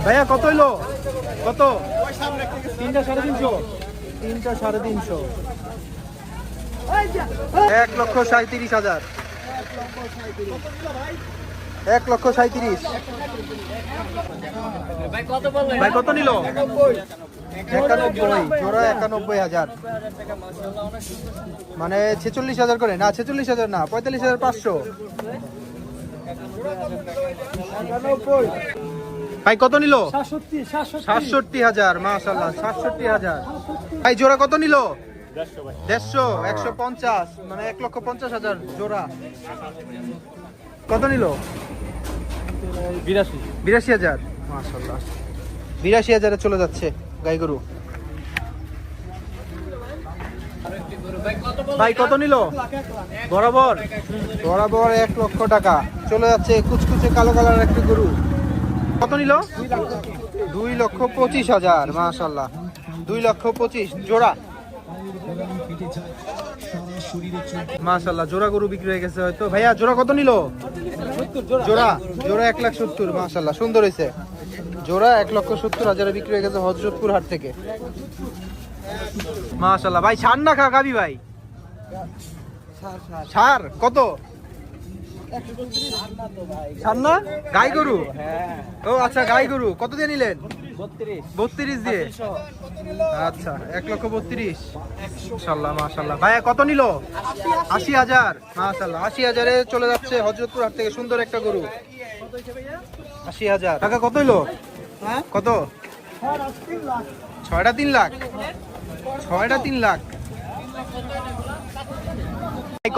ভাইয়া কত হইলো? কত? তিনটা 350। তিনটা 350। 1,37,000। 1,37,000। ভাই কত নিল? 91। জোড়া 91,000, মানে 46,000 করে না? 46,000 না, 45,500। ভাই কত নিল? 67,000। মাশাআল্লাহ, 67,000। ভাই জোড়া কত নিল? 150। 150, মানে 1,50,000 জোড়া। কত নিল? 82,000। মাশাআল্লাহ, 82,000-এ চলে যাচ্ছে গাই গরু। ভাই কত নিল? বরাবর 1 লক্ষ টাকা চলে যাচ্ছে। কুচকুচে কালো কালার একটা গরু। কত নিল? 2,25,000। মাশাআল্লাহ, 2,25,000 জোড়া। মাশাআল্লাহ, জোড়া গরু বিক্রি হয়ে গেছে হয়তো। ভাইয়া জোড়া কত নিল? জোড়া 1,70,000। মাশাআল্লাহ, সুন্দর হয়েছে। জোড়া 1,70,000-এ বিক্রি হয়ে গেছে হযরতপুর হাট থেকে। মাশাআল্লাহ। ভাই ছাড় না গাবি ভাই, ছাড়। কত? ছাড় না গাই গরু? ও আচ্ছা, গাই গরু কত দিয়ে নিলেন? 32 দিয়ে। আচ্ছা, 1,32,000। মাশাআল্লাহ, মাশাআল্লাহ। ভাইয়া কত নিল? 80,000। মাশাআল্লাহ, 80,000-এ চলে যাচ্ছে হযরতপুর হাট থেকে। সুন্দর একটা গরু। 80,000 টাকা। কত হইলো? কত? 3.5 লাখ। 3.5 লাখ।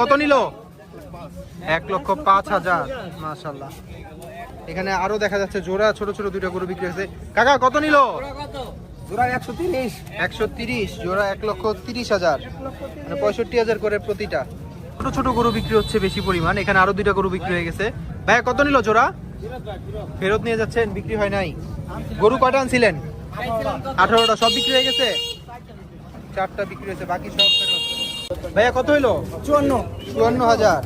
কত নিল? 1,05,000। মাশাআল্লাহ, এখানে আরো দেখা যাচ্ছে জোড়া ছোট ছোট দুইটা গরু বিক্রি হয়েছে। কাকা কত নিল? জোড়া 130। 130 জোড়া 1,30,000, মানে 65,000 করে প্রতিটা। ছোট ছোট গরু বিক্রি হচ্ছে বেশি পরিমাণ। এখানে আরো দুইটা গরু বিক্রি হয়ে গেছে। ভাইয়া কত নিল জোড়া? ফেরত নিয়ে যাচ্ছেন, বিক্রি হয় নাই। গরু কয়টা আনছিলেন? 18টা। সব বিক্রি হয়ে গেছে? 4টা বিক্রি হয়েছে, বাকি সব ফেরত। ভাইয়া কত হইলো? 54,000।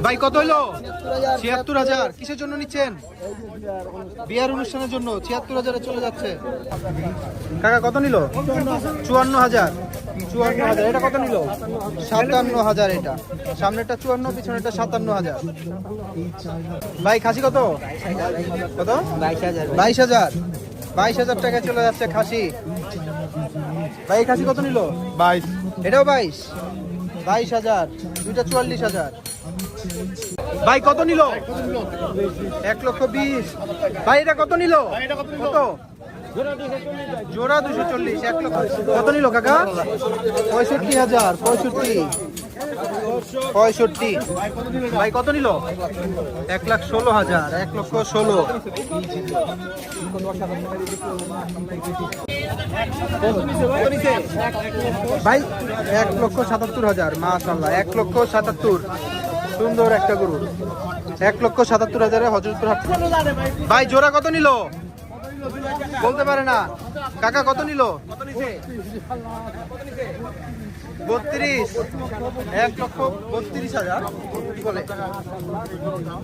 ভাই কত হইলো? 76,000। কিসের জন্য নিচ্ছেন? বিয়ার অনুষ্ঠানের জন্য। 76,000-এ চলে যাচ্ছে। কাকা কত নিল? 54,000। 54,000। এটা কত নিল? 57,000। এটা সামনেটা 54, পিছনেটা 57,000। ভাই খাসি কত? কত? 22,000। 22,000 টাকায় চলে যাচ্ছে খাসি। ভাই খাসি কত নিল? 22। এটাও 22। 22,000। দুইটা 44,000। ভাই কত নিল? 1,20,000। ভাই এটা কত নিল? কত? জোড়া 240। 1 লক্ষ। কত নিল কাকা? 65,000। 65। ভাই কত নিল? 1,16,000। 1,16,000। ভাই 1,77,000। মাশাআল্লাহ, 1,77,000। সুন্দর একটা গরু। 1,77,000-এ হযরতপুর হাট। ভাই জোড়া কত নিল? বলতে পারে না। কাকা কত নিল? 32। 1,32,000 বলে।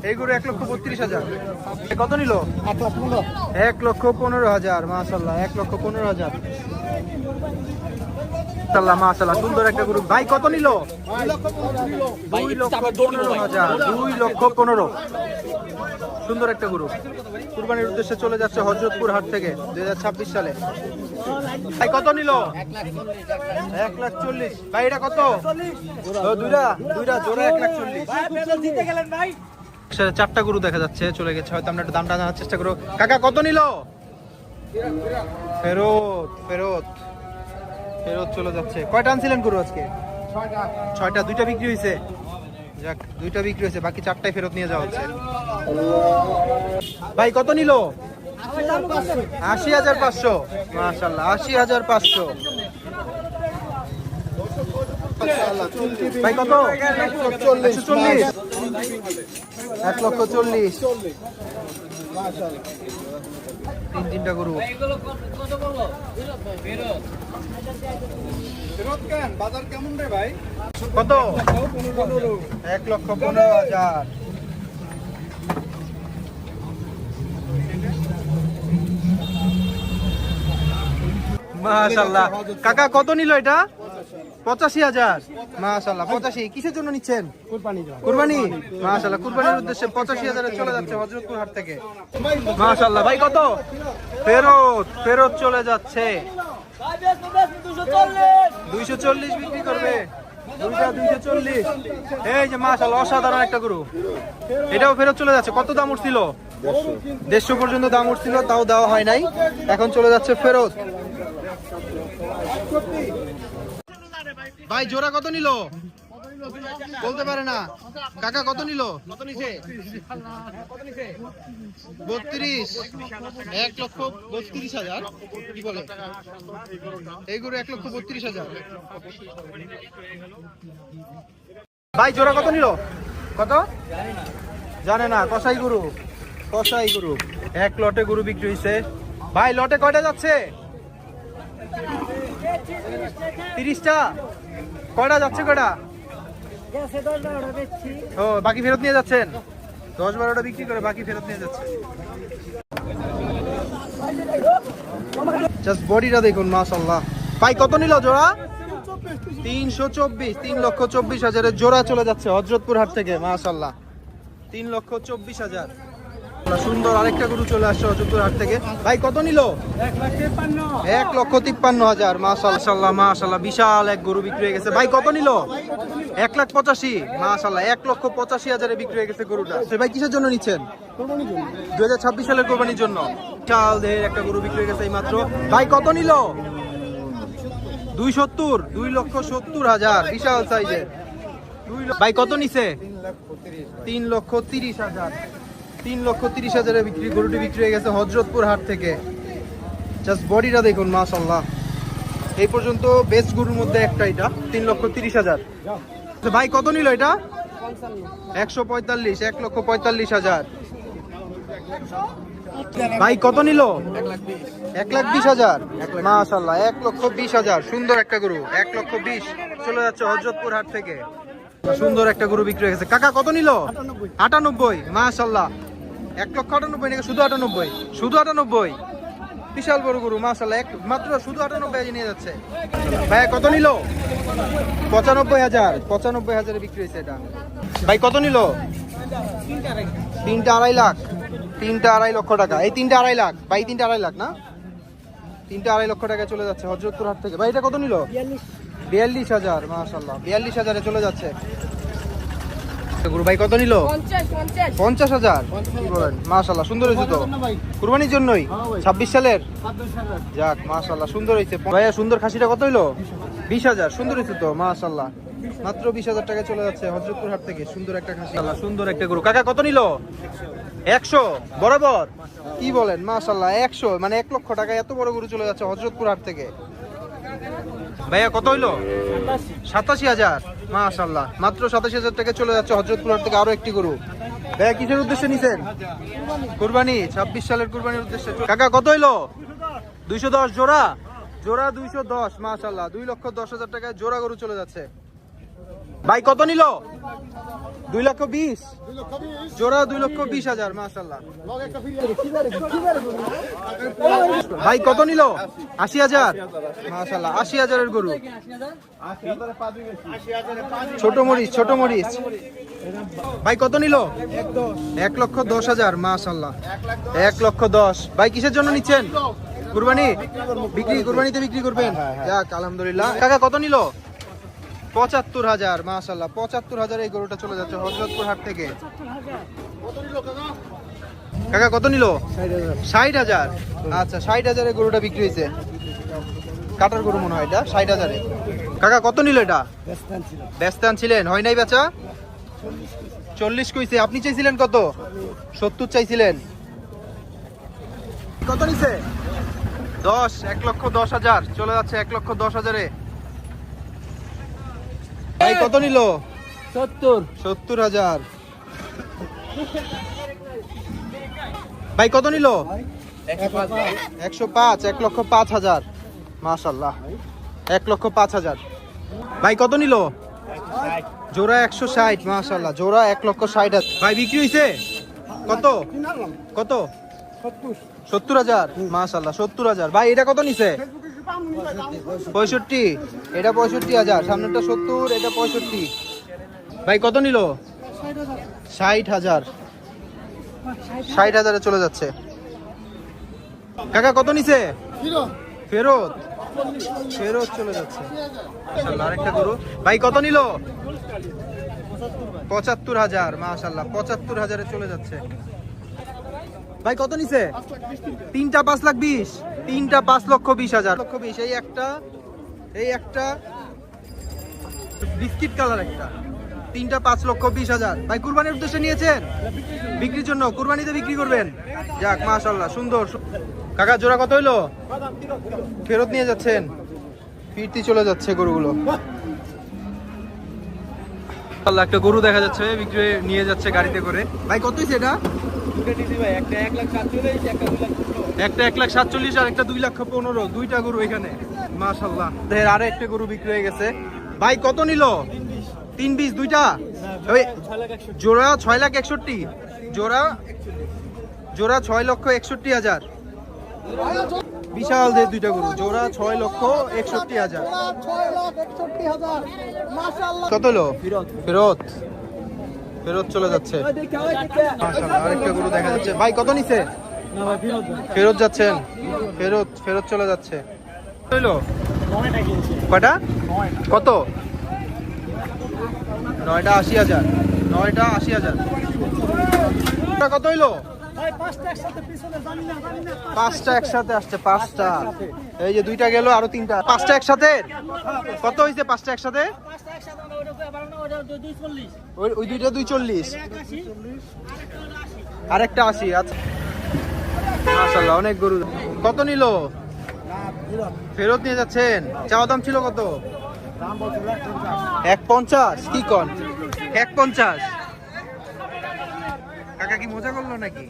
এই গরু 1,32,000। কত নিল? 1,15,000। মাশাআল্লাহ, 1,15,000। মাশাআল্লাহ, সুন্দর একটা গরু। ভাই কত নিল? 2,15,000। 2,15,000। সুন্দর একটা গরু। কুরবানির উদ্দেশ্যে চলে যাচ্ছে হযরতপুর হাট থেকে 2026 সালে। ভাই কত নিল? 1,40,000। ভাই এটা কত? দুইটা জোড়া 1,40,000। 4টা গরু দেখা যাচ্ছে, চলে গেছে হয়তো। আমরা একটু দামটা জানার চেষ্টা করব। কাকা কত নিল? ফেরত চলে যাচ্ছে। কয়টা আনছিলেন গরু আজকে? 6টা। 2টা বিক্রি হয়েছে। যাক, 2টা বিক্রি হয়েছে, বাকি 4টাই ফেরত নিয়ে যাওয়া হচ্ছে। ভাই কত নিল? 80,500। মাশাআল্লাহ, 80,500। ভাই কত? 140। 1,40,000। 3টা গরু। বাজার কেমন রে ভাই? কত? 1,15,000। মাশাআল্লাহ। কাকা কত নিল এটা? 85,000। মাশাআল্লাহ 85। কিসের জন্য নিচ্ছেন? কুরবানি। মাশাআল্লাহ কুরবানির উদ্দেশ্যে 85,000 চলে যাচ্ছে হযরতপুর হাট থেকে। মাশাআল্লাহ ভাই কত? ফেরত চলে যাচ্ছে। 240 বিক্রি করবে। 240। এই যে মাশাআল্লাহ অসাধারণ একটা গরু। এটাও ফেরত চলে যাচ্ছে। কত দাম উঠছিল? 150 পর্যন্ত দাম উঠছিল, তাও দেওয়া হয় নাই, এখন চলে যাচ্ছে ফেরত। ভাই জোড়া কত নিল? বলতে পারে না। কাকা কত নিল? 32। 1,32,000। কি বলে এই গরু? 1,32,000। ভাই জোড়া কত নিল? কত জানে না। কসাই গরু। এক লটে গরু বিক্রি হয়েছে। ভাই লটে কয়টা যাচ্ছে? 30টা। কয়টা যাচ্ছে? কয়টা? ও বাকি ফেরত নিয়ে যাচ্ছেন? 10-12টা বিক্রি করে বাকি ফেরত নিয়ে যাচ্ছে। জাস্ট বডিটা দেখুন মাশাআল্লাহ। ভাই কত নিল জোড়া? 324। 3,24,000 জোড়া চলে যাচ্ছে হযরতপুর হাট থেকে। মাশাআল্লাহ 3,24,000। সুন্দর আরেকটা গরু চলে আসছে হযরতপুর হাট থেকে। ভাই কত নিল? 1,53,000। মাশাআল্লাহ মাশাআল্লাহ বিশাল এক গরু বিক্রি হয়ে গেছে। ভাই কত নিল? 1,85,000। মাশাআল্লাহ 1,85,000 বিক্রি হয়ে গেছে গরুটা। ভাই কিসের জন্য নিচ্ছেন? 2026 সালের কোরবানির জন্য। বিশাল দেহের একটা গরু বিক্রি হয়ে গেছে এই মাত্র। ভাই কত নিল? 270। 2,70,000 বিশাল সাইজের। ভাই কত নিছে? 3,30,000। 3,30,000 গরুটি বিক্রি হয়ে গেছে হযরতপুর হাট থেকে। জাস্ট বডিটা দেখুন মাশাআল্লাহ। এই পর্যন্ত বেস্ট গরুর মধ্যে একটা এটা। 3,30,000। ভাই কত নিল এটা? 145। 1,45,000। ভাই কত নিল? 1,20,000। মাশাআল্লাহ 1,20,000। সুন্দর একটা গরু। 1,20,000 চলে যাচ্ছে হযরতপুর হাট থেকে। সুন্দর একটা গরু বিক্রি হয়ে গেছে। কাকা কত নিল? 98। মাশাআল্লাহ 1,98,000 নাকি শুধু 98? শুধু 98। বিশাল বড় গরু মাশাআল্লাহ। মাত্র শুধু 98 নিয়ে যাচ্ছে। ভাই কত নিল? 95,000। 95,000 বিক্রি হয়েছে এটা। ভাই কত নিল? 3টা 2.5 লাখ। 3টা 2.5 লক্ষ টাকা। এই 3টা 2.5 লাখ। ভাই 3টা 2.5 লাখ না? 3টা 2.5 লক্ষ টাকা চলে যাচ্ছে হযরতপুর হাট থেকে। ভাই এটা কত নিল? 42,000। মাশাআল্লাহ 42,000 চলে যাচ্ছে গরু। ভাই কত নিল? 50,000। কি বলেন? মাশাআল্লাহ সুন্দর হয়েছে তো। কুরবানির জন্যই 26 সালের। যাক মাশাআল্লাহ সুন্দর হয়েছে। ভাইয়া সুন্দর খাসিটা কত হইলো? 20,000। সুন্দর হয়েছে তো মাশাআল্লাহ। মাত্র 20,000 টাকা চলে যাচ্ছে হযরতপুর হাট থেকে। সুন্দর একটা খাসি। সুন্দর একটা গরু। কাকা কত নিল? 100 বরাবর। কি বলেন? মাশাআল্লাহ 100 মানে 1 লক্ষ টাকা এত বড় গরু চলে যাচ্ছে হযরতপুর হাট থেকে। ভাইয়া কত হইলো? 87,000। মাশাআল্লাহ মাত্র 87,000 টাকা চলে যাচ্ছে হযরতপুর হাট থেকে আরো একটি গরু। ভাইয়া কিসের উদ্দেশ্যে নিছেন? কুরবানি। 26 সালের কুরবানির উদ্দেশ্যে। কাকা কত হইলো? 210 জোড়া। জোড়া 210। মাশাআল্লাহ 2,10,000 টাকায় জোড়া গরু চলে যাচ্ছে। ভাই কত নিল? 2,20,000। জোড়া 2,20,000। মাশাআল্লাহ। ভাই কত নিল? 80,000। মাশাআল্লাহ 80,000 এর গরু। ছোট মরিচ। ভাই কত নিল? 1,10,000। মাশাআল্লাহ 1,10,000। ভাই কিসের জন্য নিচ্ছেন? কুরবানি বিক্রি? কুরবানিতে বিক্রি করবেন? যাক আলহামদুলিল্লাহ। কাকা কত নিল? 75,000। মাশাআল্লাহ 75,000 এই গরুটা চলে যাচ্ছে হযরতপুর হাট থেকে। কাকা কত নিল? 60,000। আচ্ছা 60,000 এর গরুটা বিক্রি হয়েছে। কাটার গরু মনে হয় এটা। 60,000 এ। কাকা কত নিল এটা? ব্যস্ত ছিলেন, হয় নাই বেচা? 40 কইছে। আপনি চাইছিলেন কত? 70 চাইছিলেন। কত নিছে? 10। 1,10,000 চলে যাচ্ছে 1,10,000 এ। ভাই কত নিল? 70,000। ভাই কত নিল? 105। 1,05,000। মাশাআল্লাহ 1,05,000। ভাই কত নিল? জোড়া 160। মাশাআল্লাহ জোড়া 1,60,000। ভাই বিক্রি হইছে কত? কত? 70,000। মাশাআল্লাহ 70,000। ভাই এটা কত নিছে? 65, এটা 65,000, সামনেটা 70, এটা 65। ভাই কত নিল? 60,000, 60,000-এ চলে যাচ্ছে। কাকা কত নিছে? ফেরত, ফেরত চলে যাচ্ছে। মাশাআল্লাহ, আরেকটা গরু। ভাই কত নিল? 75,000, মাশাআল্লাহ 75,000-এ চলে যাচ্ছে। ভাই কত নিছে? তিনটা 5,20,000, তিনটা 5,20,000, 5,20,000। এই একটা বিস্কিট কালার একটা, তিনটা 5,20,000। ভাই কুরবানির উদ্দেশ্যে নিয়েছেন? বিক্রির জন্য, কুরবানিতে বিক্রি করবেন? যাক মাশাআল্লাহ, সুন্দর। কাকা জোড়া কত হইলো? ফেরত নিয়ে যাচ্ছেন, ফিরতি চলে যাচ্ছে গরুগুলো। আল্লাহ, একটা গরু দেখা যাচ্ছে বিক্রি নিয়ে যাচ্ছে গাড়িতে করে। ভাই কত হইছে এটা? একটা 1,47,000 আর একটা 2,15,000, দুইটা গরু এখানে মাশাআল্লাহ। আরে একটা গরু বিক্রি হয়ে গেছে। ভাই কত নিল? 3,20,000 দুইটা। ওই জোড়া 6,61,000, জোড়া 6,61,000। বিশাল দেড় দুইটা গরু, জোড়া 6,61,000। কত হলো? ফেরত, ফেরত চলে যাচ্ছে। মাশাআল্লাহ, আরেকটা গরু দেখা যাচ্ছে। ভাই কত নিছে? ফেরত যাচ্ছেন, ফেরত, ফেরত চলে যাচ্ছে। হইলো কয়টা? কত? 9টা 80,000, 9টা 80,000। কত হইলো? পাঁচটা একসাথে আসছে, পাঁচটা। এই যে দুইটা গেল, আরো তিনটা, পাঁচটা একসাথে। কত হয়েছে পাঁচটা একসাথে? ওই দুইটা 240, আরেকটা 80। আচ্ছা মাশাআল্লাহ, অনেক গরু। কত নিল? ফেরত নিয়ে যাচ্ছেন। চাওয়া দাম ছিল কত? 150। কি কন? 150? কাকা কি মজা করলো নাকি?